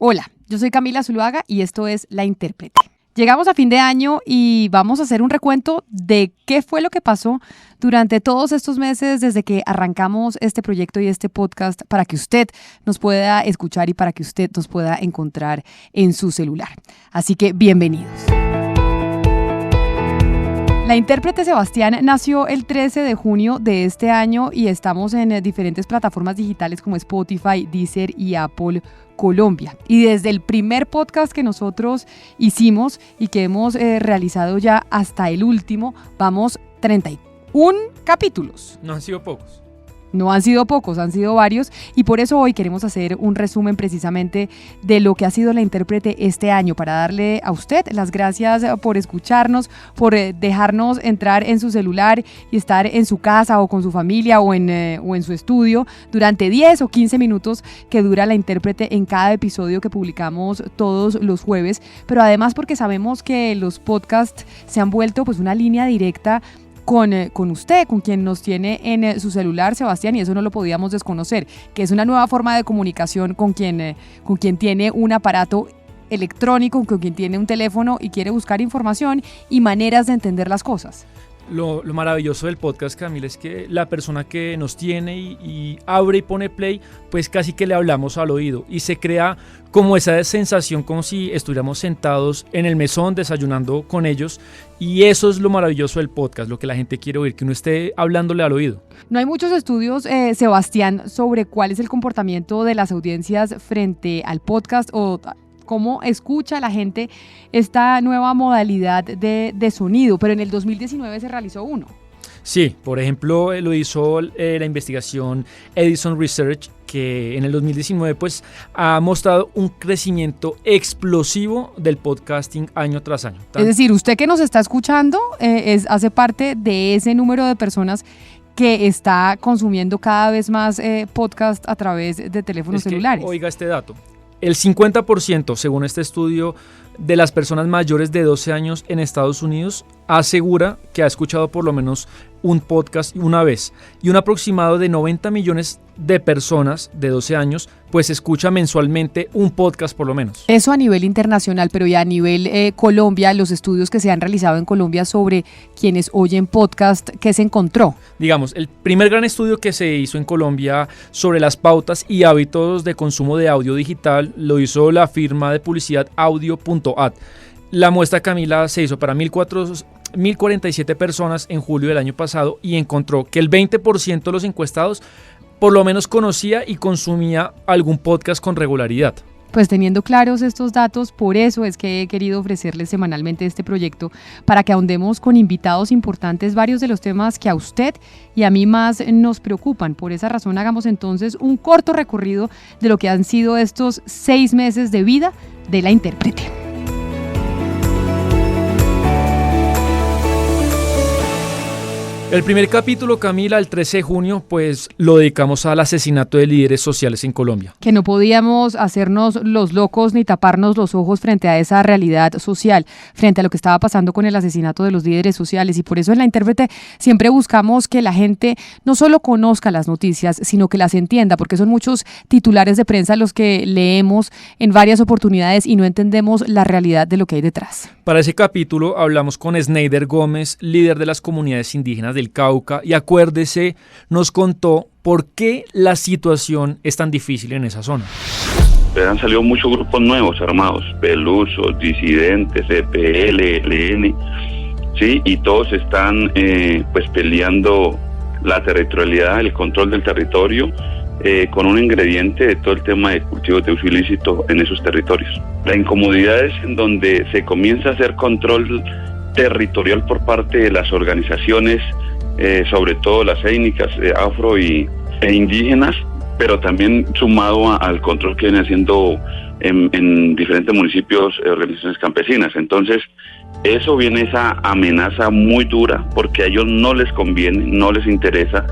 Hola, yo soy Camila Zuluaga y esto es La Intérprete. Llegamos a fin de año y vamos a hacer un recuento de qué fue lo que pasó durante todos estos meses desde que arrancamos este proyecto y este podcast para que usted nos pueda escuchar y para que usted nos pueda encontrar en su celular. Así que bienvenidos. La intérprete Sebastián nació el 13 de junio de este año y estamos en diferentes plataformas digitales como Spotify, Deezer y Apple Colombia. Y desde el primer podcast que nosotros hicimos y que hemos realizado ya hasta el último, vamos 31 capítulos. No han sido pocos. No han sido pocos, han sido varios y por eso hoy queremos hacer un resumen precisamente de lo que ha sido La Intérprete este año para darle a usted las gracias por escucharnos, por dejarnos entrar en su celular y estar en su casa o con su familia o en su estudio durante 10 o 15 minutos que dura La Intérprete en cada episodio que publicamos todos los jueves, pero además porque sabemos que los podcasts se han vuelto pues una línea directa con usted, con quien nos tiene en su celular, Sebastián, y eso no lo podíamos desconocer, que es una nueva forma de comunicación con quien tiene un aparato electrónico, con quien tiene un teléfono y quiere buscar información y maneras de entender las cosas. Lo maravilloso del podcast, Camila, es que la persona que nos tiene y abre y pone play, pues casi que le hablamos al oído y se crea como esa sensación como si estuviéramos sentados en el mesón desayunando con ellos, y eso es lo maravilloso del podcast, lo que la gente quiere oír, que uno esté hablándole al oído. No hay muchos estudios, Sebastián, sobre cuál es el comportamiento de las audiencias frente al podcast o cómo escucha la gente esta nueva modalidad de sonido, pero en el 2019 se realizó uno. Sí, por ejemplo, lo hizo la investigación Edison Research, que en el 2019 pues ha mostrado un crecimiento explosivo del podcasting año tras año. Es decir, usted que nos está escuchando hace parte de ese número de personas que está consumiendo cada vez más podcast a través de teléfonos celulares. Oiga este dato. El 50%, según este estudio, de las personas mayores de 12 años en Estados Unidos asegura que ha escuchado por lo menos un podcast una vez, y un aproximado de 90 millones de personas de 12 años pues escucha mensualmente un podcast por lo menos. Eso a nivel internacional, pero ya a nivel Colombia, los estudios que se han realizado en Colombia sobre quienes oyen podcast, ¿qué se encontró? Digamos, el primer gran estudio que se hizo en Colombia sobre las pautas y hábitos de consumo de audio digital lo hizo la firma de publicidad Audio.ad. La muestra, Camila, se hizo para 1,047 personas en julio del año pasado y encontró que el 20% de los encuestados por lo menos conocía y consumía algún podcast con regularidad. Pues teniendo claros estos datos, por eso es que he querido ofrecerles semanalmente este proyecto para que ahondemos con invitados importantes varios de los temas que a usted y a mí más nos preocupan. Por esa razón hagamos entonces un corto recorrido de lo que han sido estos 6 meses de vida de La Intérprete. El primer capítulo, Camila, el 13 de junio, pues lo dedicamos al asesinato de líderes sociales en Colombia. Que no podíamos hacernos los locos ni taparnos los ojos frente a esa realidad social, frente a lo que estaba pasando con el asesinato de los líderes sociales, y por eso en La Intérprete siempre buscamos que la gente no solo conozca las noticias, sino que las entienda, porque son muchos titulares de prensa los que leemos en varias oportunidades y no entendemos la realidad de lo que hay detrás. Para ese capítulo hablamos con Sneider Gómez, líder de las comunidades indígenas del Cauca, y acuérdese, nos contó por qué la situación es tan difícil en esa zona. Han salido muchos grupos nuevos armados, Pelusos, disidentes, EPL, ELN, ¿sí? Y todos están pues peleando la territorialidad, el control del territorio, con un ingrediente de todo el tema de cultivos de uso ilícito en esos territorios. La incomodidad es en donde se comienza a hacer control territorial por parte de las organizaciones, sobre todo las étnicas, afro e indígenas, pero también sumado al control que viene haciendo en diferentes municipios, organizaciones campesinas. Entonces, eso viene esa amenaza muy dura porque a ellos no les conviene, no les interesa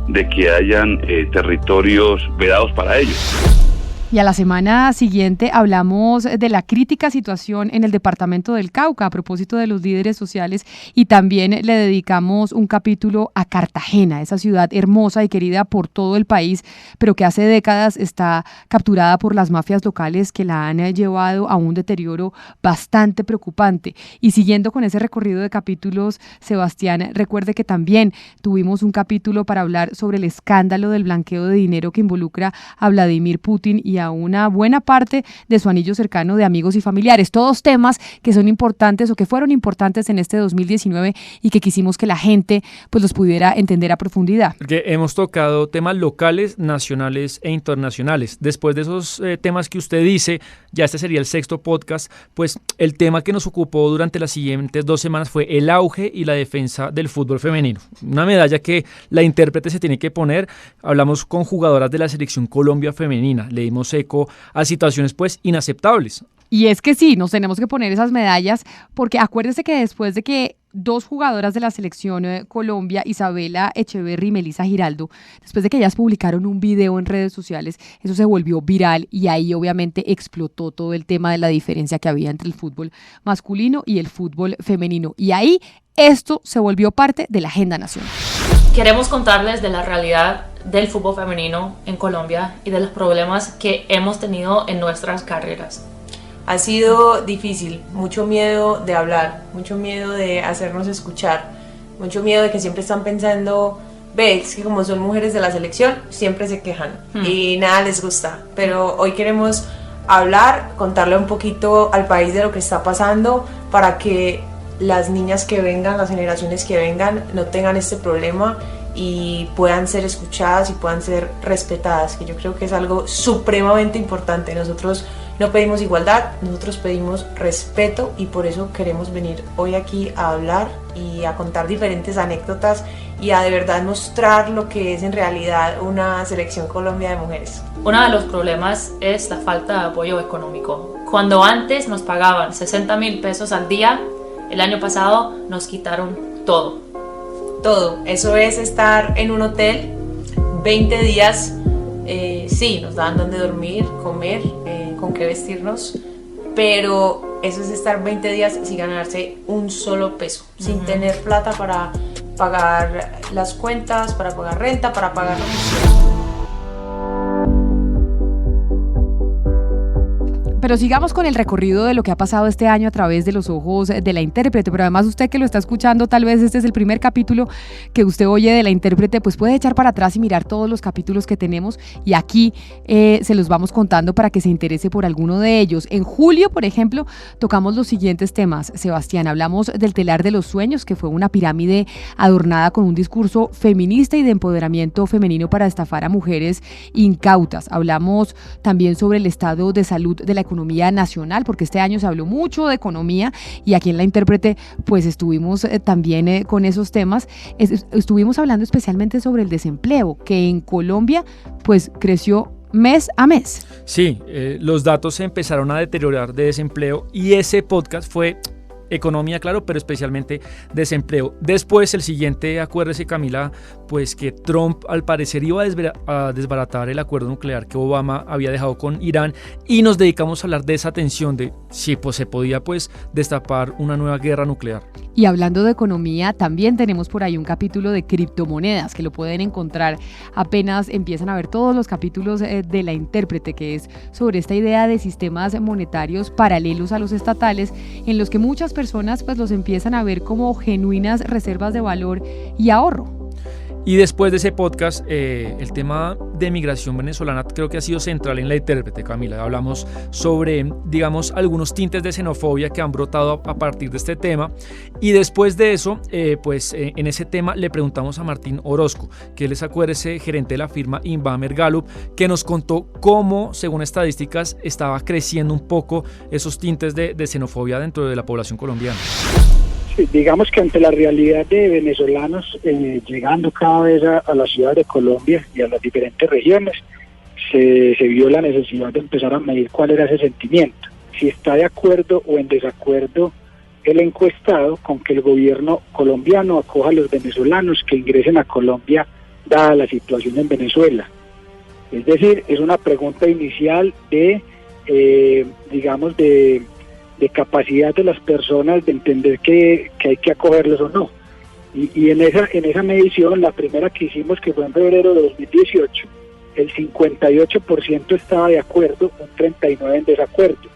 de que hayan territorios vedados para ellos. Y a la semana siguiente hablamos de la crítica situación en el departamento del Cauca a propósito de los líderes sociales y también le dedicamos un capítulo a Cartagena, esa ciudad hermosa y querida por todo el país, pero que hace décadas está capturada por las mafias locales que la han llevado a un deterioro bastante preocupante. Y siguiendo con ese recorrido de capítulos, Sebastián, recuerde que también tuvimos un capítulo para hablar sobre el escándalo del blanqueo de dinero que involucra a Vladimir Putin y a una buena parte de su anillo cercano de amigos y familiares. Todos temas que son importantes o que fueron importantes en este 2019 y que quisimos que la gente pues los pudiera entender a profundidad. Porque hemos tocado temas locales, nacionales e internacionales. Después de esos temas que usted dice, ya este sería el 6º podcast, pues el tema que nos ocupó durante las siguientes 2 semanas fue el auge y la defensa del fútbol femenino. Una medalla que la intérprete se tiene que poner. Hablamos con jugadoras de la selección Colombia femenina. Le dimos eco a situaciones pues inaceptables. Y es que sí, nos tenemos que poner esas medallas porque acuérdese que después de que 2 jugadoras de la selección Colombia, Isabela Echeverri y Melissa Giraldo, después de que ellas publicaron un video en redes sociales, eso se volvió viral y ahí obviamente explotó todo el tema de la diferencia que había entre el fútbol masculino y el fútbol femenino. Y ahí esto se volvió parte de la agenda nacional. Queremos contarles de la realidad del fútbol femenino en Colombia y de los problemas que hemos tenido en nuestras carreras. Ha sido difícil, mucho miedo de hablar, mucho miedo de hacernos escuchar, mucho miedo de que siempre están pensando, es que como son mujeres de la selección, siempre se quejan y nada les gusta. Pero hoy queremos hablar, contarle un poquito al país de lo que está pasando para que las niñas que vengan, las generaciones que vengan, no tengan este problema y puedan ser escuchadas y puedan ser respetadas, que yo creo que es algo supremamente importante. Nosotros no pedimos igualdad, nosotros pedimos respeto y por eso queremos venir hoy aquí a hablar y a contar diferentes anécdotas y a de verdad mostrar lo que es en realidad una selección Colombia de mujeres. Uno de los problemas es la falta de apoyo económico. Cuando antes nos pagaban 60.000 pesos al día, el año pasado nos quitaron todo. Todo, eso es estar en un hotel 20 días, sí, nos daban donde dormir, comer, con qué vestirnos, pero eso es estar 20 días sin ganarse un solo peso, sin tener plata para pagar las cuentas, para pagar renta, para pagar lo que sea. Pero sigamos con el recorrido de lo que ha pasado este año a través de los ojos de la intérprete. Pero además usted que lo está escuchando, tal vez este es el primer capítulo que usted oye de la intérprete, pues puede echar para atrás y mirar todos los capítulos que tenemos y aquí se los vamos contando para que se interese por alguno de ellos. En julio, por ejemplo, tocamos los siguientes temas. Sebastián, hablamos del telar de los sueños, que fue una pirámide adornada con un discurso feminista y de empoderamiento femenino para estafar a mujeres incautas. Hablamos también sobre el estado de salud de la economía nacional, porque este año se habló mucho de economía y aquí en la intérprete pues estuvimos también con esos temas. Estuvimos hablando especialmente sobre el desempleo, que en Colombia pues creció mes a mes. Sí, los datos se empezaron a deteriorar de desempleo y ese podcast fue economía, claro, pero especialmente desempleo. Después, el siguiente, acuérdese, Camila, pues que Trump al parecer iba a desbaratar el acuerdo nuclear que Obama había dejado con Irán y nos dedicamos a hablar de esa tensión de si pues, se podía pues destapar una nueva guerra nuclear. Y hablando de economía, también tenemos por ahí un capítulo de criptomonedas que lo pueden encontrar apenas empiezan a ver todos los capítulos de la intérprete, que es sobre esta idea de sistemas monetarios paralelos a los estatales en los que muchas personas pues los empiezan a ver como genuinas reservas de valor y ahorro. Y después de ese podcast, el tema de migración venezolana creo que ha sido central en la intérprete, Camila. Hablamos sobre, digamos, algunos tintes de xenofobia que han brotado a partir de este tema. Y después de eso, en ese tema le preguntamos a Martín Orozco, que él es, acuérdese, gerente de la firma Inbamer Gallup, que nos contó cómo, según estadísticas, estaba creciendo un poco esos tintes de xenofobia dentro de la población colombiana. Digamos que ante la realidad de venezolanos llegando cada vez a la ciudad de Colombia y a las diferentes regiones, se vio la necesidad de empezar a medir cuál era ese sentimiento, si está de acuerdo o en desacuerdo el encuestado con que el gobierno colombiano acoja a los venezolanos que ingresen a Colombia dada la situación en Venezuela. Es decir, es una pregunta inicial de, digamos, de capacidad de las personas de entender que hay que acogerlos o no. Y en esa medición, la primera que hicimos, que fue en febrero de 2018, el 58% estaba de acuerdo, un 39% en desacuerdo.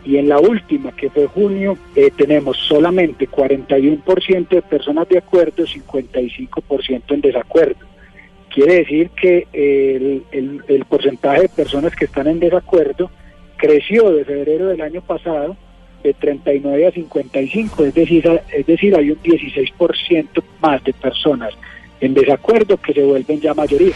Y en la última, que fue junio, tenemos solamente 41% de personas de acuerdo, 55% en desacuerdo. Quiere decir que el porcentaje de personas que están en desacuerdo creció de febrero del año pasado de 39 a 55, es decir, hay un 16% más de personas en desacuerdo que se vuelven ya mayoría.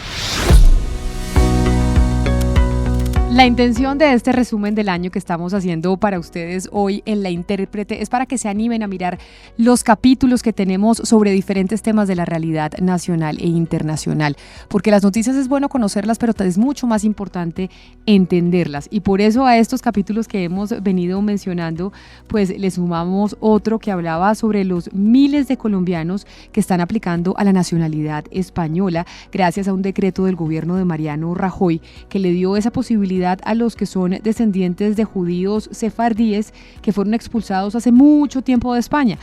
La intención de este resumen del año que estamos haciendo para ustedes hoy en La Intérprete es para que se animen a mirar los capítulos que tenemos sobre diferentes temas de la realidad nacional e internacional, porque las noticias es bueno conocerlas, pero es mucho más importante entenderlas, y por eso a estos capítulos que hemos venido mencionando, pues le sumamos otro que hablaba sobre los miles de colombianos que están aplicando a la nacionalidad española gracias a un decreto del gobierno de Mariano Rajoy que le dio esa posibilidad a los que son descendientes de judíos sefardíes que fueron expulsados hace mucho tiempo de España.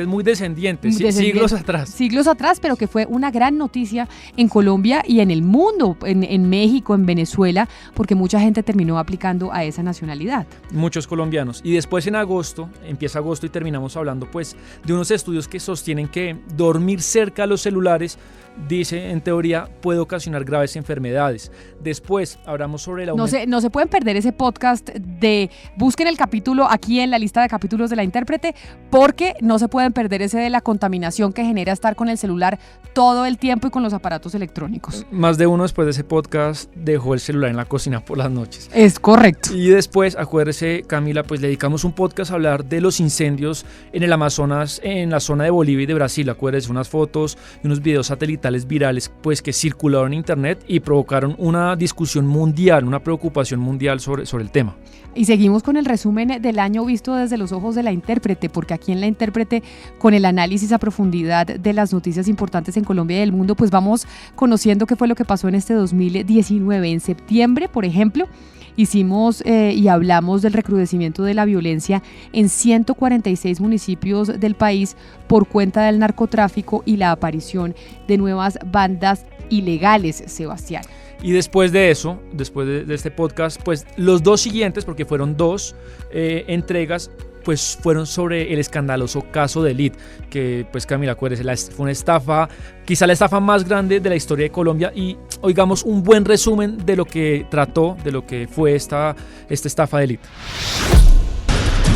Muy descendientes, siglos atrás. Siglos atrás, pero que fue una gran noticia en Colombia y en el mundo, en México, en Venezuela, porque mucha gente terminó aplicando a esa nacionalidad. Muchos colombianos. Y después empieza agosto y terminamos hablando pues de unos estudios que sostienen que dormir cerca a los celulares, dice en teoría, puede ocasionar graves enfermedades. Después hablamos sobre el aumento. No se pueden perder ese podcast busquen el capítulo aquí en la lista de capítulos de La Intérprete, porque no se pueden perder ese de la contaminación que genera estar con el celular todo el tiempo y con los aparatos electrónicos. Más de uno después de ese podcast dejó el celular en la cocina por las noches. Es correcto. Y después, acuérdese, Camila, pues le dedicamos un podcast a hablar de los incendios en el Amazonas, en la zona de Bolivia y de Brasil. Acuérdese, unas fotos y unos videos satelitales virales pues que circularon en internet y provocaron una discusión mundial, una preocupación mundial sobre el tema. Y seguimos con el resumen del año visto desde los ojos de La Intérprete, porque aquí en La Intérprete, con el análisis a profundidad de las noticias importantes en Colombia y el mundo, pues vamos conociendo qué fue lo que pasó en este 2019. En septiembre, por ejemplo, hicimos y hablamos del recrudecimiento de la violencia en 146 municipios del país por cuenta del narcotráfico y la aparición de nuevas bandas ilegales, Sebastián. Y después de eso, después de este podcast, pues los dos siguientes, porque fueron dos entregas, pues fueron sobre el escandaloso caso de Elite, que pues Camila, acuérdese, fue una estafa, quizá la estafa más grande de la historia de Colombia, y oigamos un buen resumen de lo que trató, de lo que fue esta estafa de Elite.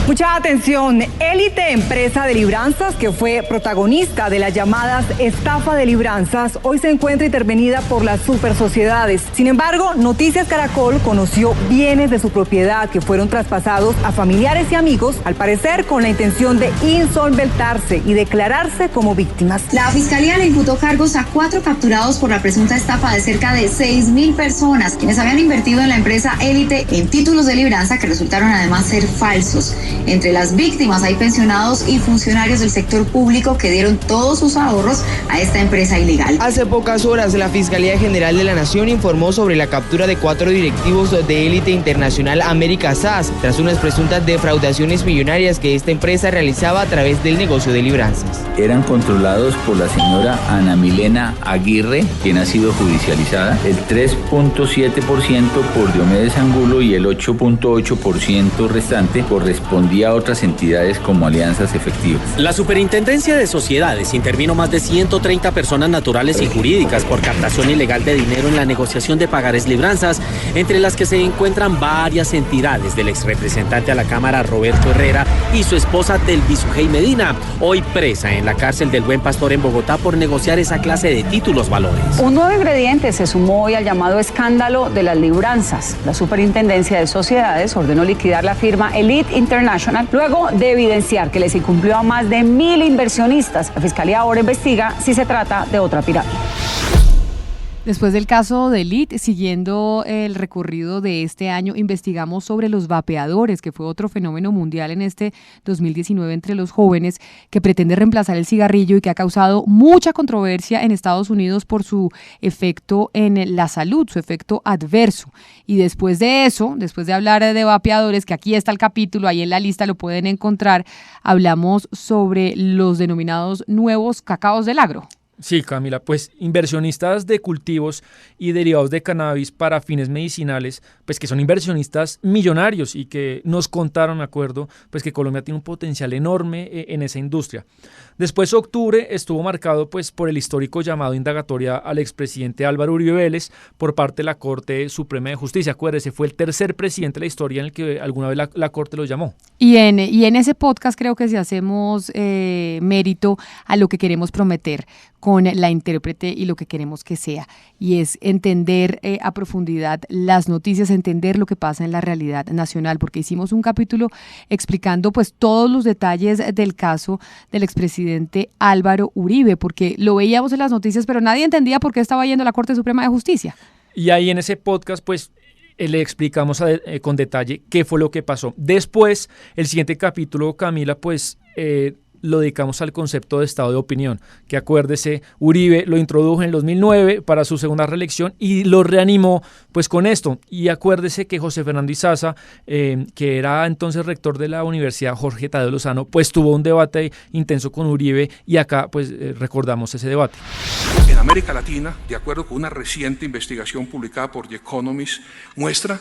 Mucha atención, Élite, empresa de libranzas que fue protagonista de las llamadas estafa de libranzas, hoy se encuentra intervenida por las supersociedades. Sin embargo, Noticias Caracol conoció bienes de su propiedad que fueron traspasados a familiares y amigos, al parecer con la intención de insolventarse y declararse como víctimas. La Fiscalía le imputó cargos a 4 capturados por la presunta estafa de cerca de 6.000 personas, quienes habían invertido en la empresa Élite en títulos de libranza que resultaron además ser falsos. Entre las víctimas hay pensionados y funcionarios del sector público que dieron todos sus ahorros a esta empresa ilegal. Hace pocas horas, la Fiscalía General de la Nación informó sobre la captura de 4 directivos de Élite Internacional América SAS, tras unas presuntas defraudaciones millonarias que esta empresa realizaba a través del negocio de libranzas. Eran controlados por la señora Ana Milena Aguirre, quien ha sido judicializada, el 3.7% por Diomedes Angulo y el 8.8% restante correspondía a otras entidades como alianzas efectivas. La Superintendencia de Sociedades intervino más de 130 personas naturales y jurídicas por captación ilegal de dinero en la negociación de pagares libranzas, entre las que se encuentran varias entidades del exrepresentante a la Cámara Roberto Herrera y su esposa Delvi Sujei Medina, hoy presa en la cárcel del Buen Pastor en Bogotá por negociar esa clase de títulos valores. Un nuevo ingrediente se sumó hoy al llamado escándalo de las libranzas. La Superintendencia de Sociedades ordenó liquidar la firma Elite International luego de evidenciar que les incumplió a más de 1.000 inversionistas. La Fiscalía ahora investiga si se trata de otra pirámide. Después del caso de Elite, siguiendo el recorrido de este año, investigamos sobre los vapeadores, que fue otro fenómeno mundial en este 2019 entre los jóvenes, que pretende reemplazar el cigarrillo y que ha causado mucha controversia en Estados Unidos por su efecto en la salud, su efecto adverso. Y después de eso, después de hablar de vapeadores, que aquí está el capítulo, ahí en la lista lo pueden encontrar, hablamos sobre los denominados nuevos cacaos del agro. Sí, Camila, pues inversionistas de cultivos y derivados de cannabis para fines medicinales, pues que son inversionistas millonarios y que nos contaron, me acuerdo, pues que Colombia tiene un potencial enorme en esa industria. Después octubre estuvo marcado pues por el histórico llamado indagatoria al expresidente Álvaro Uribe Vélez por parte de la Corte Suprema de Justicia. Acuérdese, fue el tercer presidente de la historia en el que alguna vez la Corte lo llamó. Y en ese podcast creo que si hacemos mérito a lo que queremos prometer con la intérprete y lo que queremos que sea, y es entender a profundidad las noticias, entender lo que pasa en la realidad nacional, porque hicimos un capítulo explicando pues todos los detalles del caso del expresidente Álvaro Uribe, porque lo veíamos en las noticias, pero nadie entendía por qué estaba yendo a la Corte Suprema de Justicia. Y ahí en ese podcast pues le explicamos con detalle qué fue lo que pasó. Después, el siguiente capítulo, Camila, pues lo dedicamos al concepto de estado de opinión, que acuérdese, Uribe lo introdujo en el 2009 para su segunda reelección y lo reanimó pues con esto. Y acuérdese que José Fernando Izaza, que era entonces rector de la Universidad Jorge Tadeo Lozano, pues tuvo un debate intenso con Uribe y acá pues recordamos ese debate. En América Latina, de acuerdo con una reciente investigación publicada por The Economist, muestra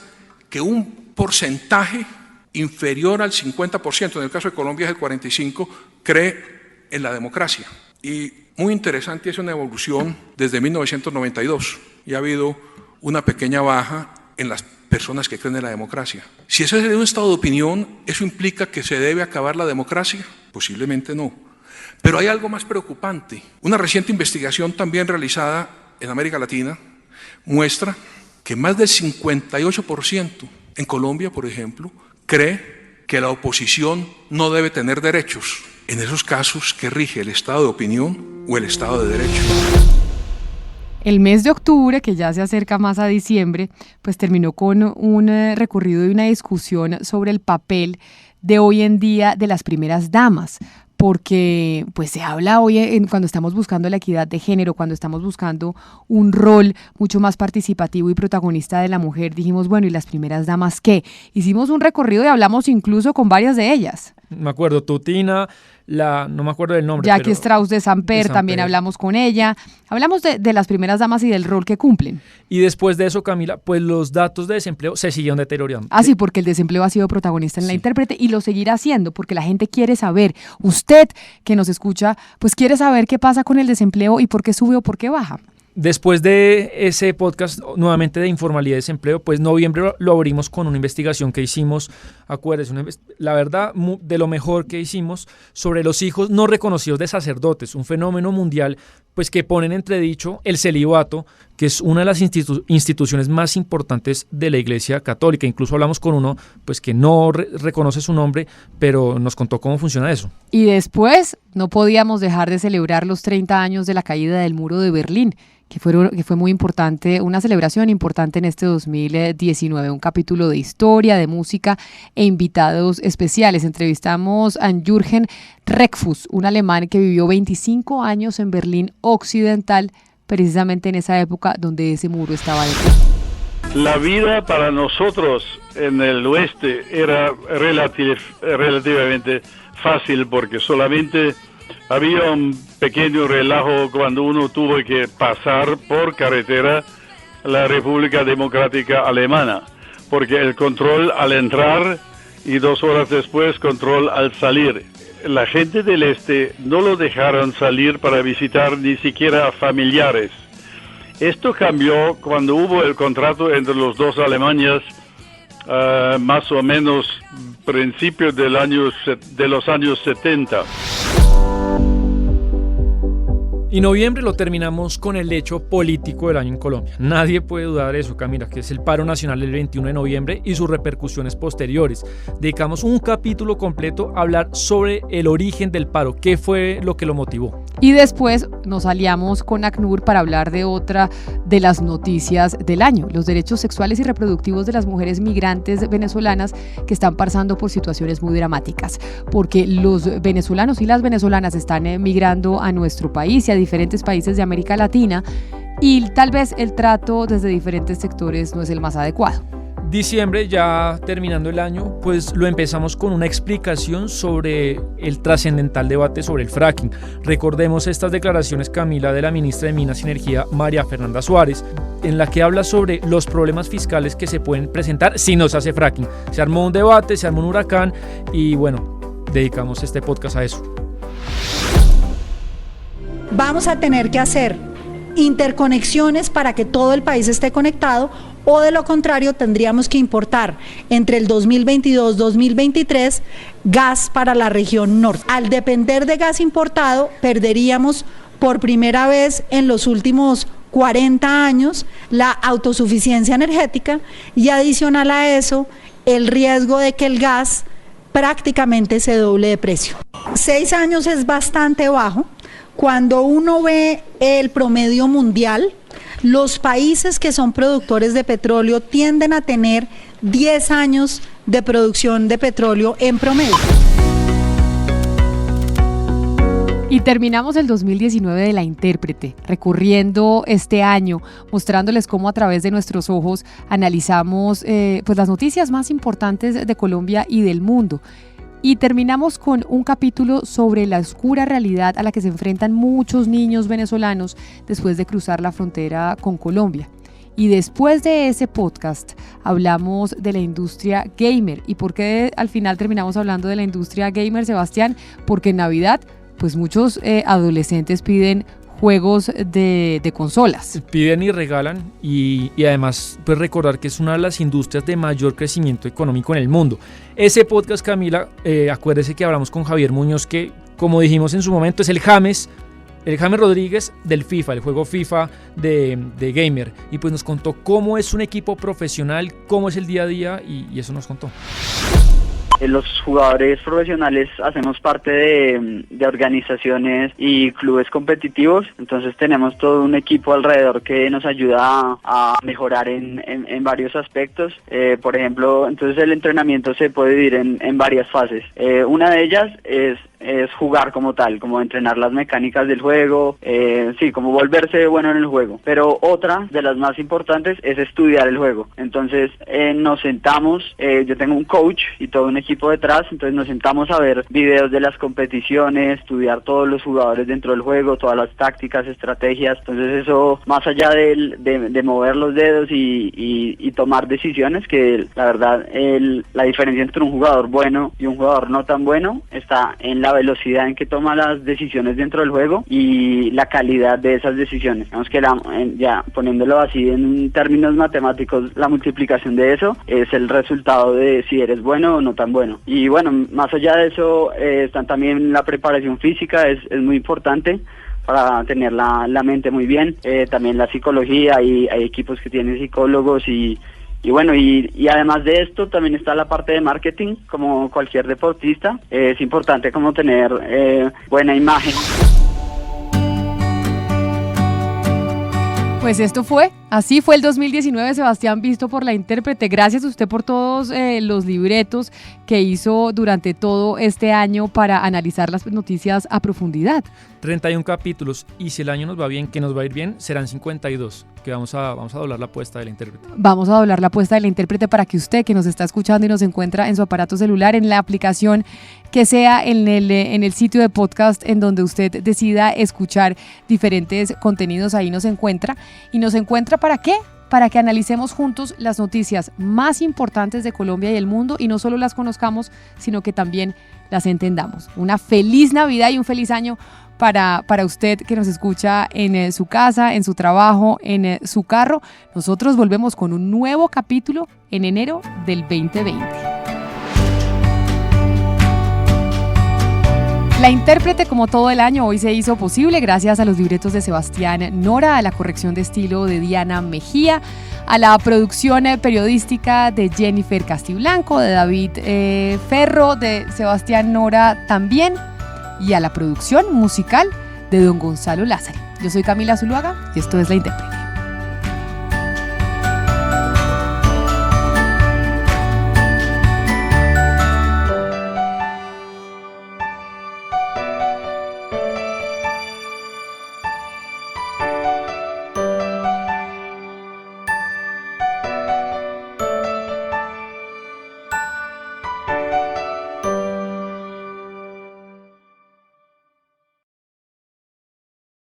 que un porcentaje inferior al 50%, en el caso de Colombia es el 45%, cree en la democracia. Y muy interesante, es una evolución desde 1992 y ha habido una pequeña baja en las personas que creen en la democracia. Si ese es un estado de opinión, ¿eso implica que se debe acabar la democracia? Posiblemente no. Pero hay algo más preocupante. Una reciente investigación también realizada en América Latina muestra que más del 58% en Colombia, por ejemplo, cree que la oposición no debe tener derechos. En esos casos, ¿qué rige, el estado de opinión o el estado de derecho? El mes de octubre, que ya se acerca más a diciembre, pues terminó con un recorrido y una discusión sobre el papel de hoy en día de las primeras damas, porque pues se habla hoy cuando estamos buscando la equidad de género, cuando estamos buscando un rol mucho más participativo y protagonista de la mujer, dijimos, bueno, ¿y las primeras damas qué? Hicimos un recorrido y hablamos incluso con varias de ellas. Me acuerdo, Tutina, no me acuerdo del nombre. Jackie Strauss de Samper, también hablamos con ella. Hablamos de las primeras damas y del rol que cumplen. Y después de eso, Camila, pues los datos de desempleo se siguieron deteriorando. Ah, sí, porque el desempleo ha sido protagonista en la intérprete y lo seguirá siendo, porque la gente quiere saber, usted que nos escucha, pues quiere saber qué pasa con el desempleo y por qué sube o por qué baja. Después de ese podcast, nuevamente de informalidad y desempleo, pues noviembre lo abrimos con una investigación que hicimos, acuérdense, la verdad, de lo mejor que hicimos sobre los hijos no reconocidos de sacerdotes, un fenómeno mundial pues que pone en entredicho el celibato, que es una de las instituciones más importantes de la Iglesia Católica. Incluso hablamos con uno pues que no reconoce su nombre, pero nos contó cómo funciona eso. Y después no podíamos dejar de celebrar los 30 años de la caída del muro de Berlín, que fue muy importante, una celebración importante en este 2019, un capítulo de historia, de música e invitados especiales. Entrevistamos a Jürgen Reckfuss, un alemán que vivió 25 años en Berlín Occidental, precisamente en esa época donde ese muro estaba de pie. La vida para nosotros en el oeste era relativamente fácil porque solamente había un pequeño relajo cuando uno tuvo que pasar por carretera la República Democrática Alemana, porque el control al entrar y 2 horas después control al salir. La gente del este no lo dejaron salir para visitar ni siquiera a familiares. Esto cambió cuando hubo el contrato entre los dos Alemanias, más o menos principios de los años 70. Y noviembre lo terminamos con el hecho político del año en Colombia. Nadie puede dudar de eso, Camila, que es el paro nacional del 21 de noviembre y sus repercusiones posteriores. Dedicamos un capítulo completo a hablar sobre el origen del paro, qué fue lo que lo motivó. Y después nos aliamos con ACNUR para hablar de otra de las noticias del año, los derechos sexuales y reproductivos de las mujeres migrantes venezolanas que están pasando por situaciones muy dramáticas, porque los venezolanos y las venezolanas están migrando a nuestro país y a diferentes países de América Latina, y tal vez el trato desde diferentes sectores no es el más adecuado. Diciembre, ya terminando el año, pues lo empezamos con una explicación sobre el trascendental debate sobre el fracking. Recordemos estas declaraciones, Camila, de la ministra de Minas y Energía, María Fernanda Suárez, en la que habla sobre los problemas fiscales que se pueden presentar si no se hace fracking. Se armó un debate, se armó un huracán y bueno, dedicamos este podcast a eso. Vamos a tener que hacer interconexiones para que todo el país esté conectado, o de lo contrario tendríamos que importar entre el 2022-2023 gas para la región norte. Al depender de gas importado, perderíamos por primera vez en los últimos 40 años la autosuficiencia energética, y adicional a eso el riesgo de que el gas prácticamente se doble de precio. 6 años es bastante bajo. Cuando uno ve el promedio mundial, los países que son productores de petróleo tienden a tener 10 años de producción de petróleo en promedio. Y terminamos el 2019 de La Intérprete, recorriendo este año, mostrándoles cómo a través de nuestros ojos analizamos pues las noticias más importantes de Colombia y del mundo. Y terminamos con un capítulo sobre la oscura realidad a la que se enfrentan muchos niños venezolanos después de cruzar la frontera con Colombia. Y después de ese podcast hablamos de la industria gamer. ¿Y por qué al final terminamos hablando de la industria gamer, Sebastián? Porque en Navidad pues muchos adolescentes piden juegos de consolas. Piden y regalan y además pues recordar que es una de las industrias de mayor crecimiento económico en el mundo. Ese podcast, Camila, acuérdese que hablamos con Javier Muñoz, que como dijimos en su momento es el James Rodríguez del FIFA, el juego FIFA de gamer, y pues nos contó cómo es un equipo profesional, cómo es el día a día y eso nos contó. Los jugadores profesionales hacemos parte de organizaciones y clubes competitivos, entonces tenemos todo un equipo alrededor que nos ayuda a mejorar en varios aspectos. Por ejemplo, entonces el entrenamiento se puede dividir en varias fases. Una de ellas es jugar como tal, como entrenar las mecánicas del juego, como volverse bueno en el juego. Pero otra de las más importantes es estudiar el juego. Entonces nos sentamos, yo tengo un coach y todo un equipo detrás, entonces nos sentamos a ver videos de las competiciones, estudiar todos los jugadores dentro del juego, todas las tácticas, estrategias. Entonces eso, más allá de mover los dedos y tomar decisiones, que la verdad la diferencia entre un jugador bueno y un jugador no tan bueno está en la velocidad en que toma las decisiones dentro del juego y la calidad de esas decisiones. Digamos que ya poniéndolo así en términos matemáticos, la multiplicación de eso es el resultado de si eres bueno o no tan bueno. Y bueno, más allá de eso, está también la preparación física, es muy importante para tener la mente muy bien. También la psicología, y hay equipos que tienen psicólogos y bueno, y además de esto también está la parte de marketing. Como cualquier deportista, es importante como tener buena imagen. Pues así fue el 2019, Sebastián, visto por La Intérprete. Gracias a usted por todos los libretos que hizo durante todo este año para analizar las noticias a profundidad. 31 capítulos, y si el año nos va bien, que nos va a ir bien, serán 52, que vamos a doblar la apuesta de La Intérprete. Vamos a doblar la apuesta de La Intérprete para que usted, que nos está escuchando y nos encuentra en su aparato celular, en la aplicación que sea, en el sitio de podcast en donde usted decida escuchar diferentes contenidos, ahí nos encuentra. ¿Y nos encuentra para qué? Para que analicemos juntos las noticias más importantes de Colombia y el mundo, y no solo las conozcamos, sino que también las entendamos. Una feliz Navidad y un feliz año para usted que nos escucha en su casa, en su trabajo, en su carro. Nosotros volvemos con un nuevo capítulo en enero del 2020. La Intérprete, como todo el año, hoy se hizo posible gracias a los libretos de Sebastián Nora, a la corrección de estilo de Diana Mejía, a la producción periodística de Jennifer Castiblanco, de David Ferro, de Sebastián Nora también, y a la producción musical de don Gonzalo Lázari. Yo soy Camila Zuluaga y esto es La Intérprete.